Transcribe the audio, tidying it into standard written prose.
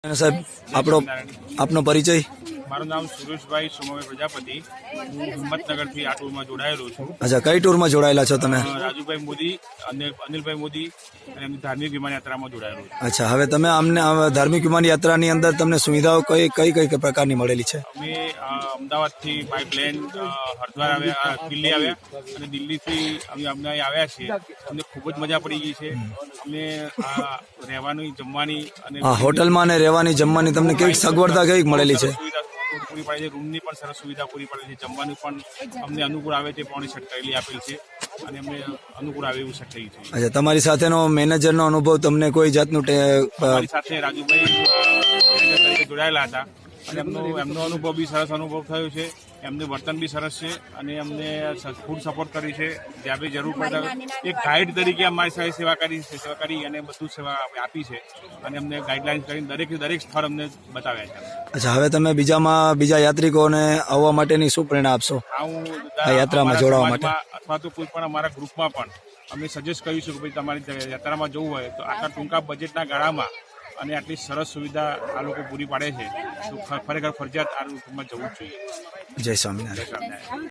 સાહેબ આપનો પરિચય? મારું નામ સુરેશભાઈ સોમભાઈ પ્રજાપતિ. હું હિંમતનગરથી આ ટૂરમાં જોડાયેલો છું. અચ્છા, કઈ ટૂરમાં જોડાયેલા છો તમે? રાજુભાઈ મોદી અને અનિલભાઈ મોદી અને એમની ધાર્મિક વિમાન યાત્રામાં જોડાયેલો છું. અચ્છા, હવે તમે અમને ધાર્મિક વિમાન યાત્રાની અંદર તમને સુવિધાઓ કઈ કઈ કઈ પ્રકારની મળેલી છે? અમે અમદાવાદથી બાય પ્લેન હરિદ્વાર આવ્યા, દિલ્હી આવ્યા અને દિલ્હીથી અમે અહીં આવ્યા છીએ. અમને ખૂબ જ મજા પડી ગઈ છે. અમને રહેવાની, જમવાની અને હોટલમાં અને રહેવાની જમવાની તમને કેવી સગવડતા કઈ મળેલી છે? પૂરી પાડે છે. રૂમની પણ સરસ સુવિધા પૂરી પાડે છે. જમવાનું પણ અમને અનુકૂળ આવે તે પ્રમાણે સેટ કરેલી આપેલ છે અને અમને અનુકૂળ આવે એવું સેટ થઈ છે. અચ્છા, તમારી સાથેનો મેનેજરનો અનુભવ તમને કોઈ જાતનું મારી સાથે રાજુભાઈ મેનેજર તરીકે જોડાયેલા હતા અને એમનો અનુભવ બી સરસ અનુભવ થયો છે. એમનું વર્તન બી સરસ છે અને અમને ફૂડ સપોર્ટ કરી છે. જ્યાં બી જરૂર પડે એક ગાઈડ તરીકે અમારી સાથે સેવા કરી અને બધું સેવા આપી છે અને અમને ગાઈડલાઇન્સ કરીને દરેક સ્થળ અમને બતાવ્યા છે. અચ્છા, હવે તમે બીજા યાત્રિકોને આવવા માટેની શું પ્રેરણા આપશો હું આ યાત્રામાં જોડાવા માટે? અથવા તો કોઈ પણ અમારા ગ્રુપમાં પણ અમે સજેસ્ટ કરીશું કે ભાઈ તમારી યાત્રામાં જવું હોય તો આટલા ટૂંકા બજેટના ગાળામાં અને આટલી સરસ સુવિધા આ લોકો પૂરી પાડે છે તો ખરેખર ફરજિયાત આ રૂટમાં જવું જ જોઈએ. જય સ્વામિનારાયણ.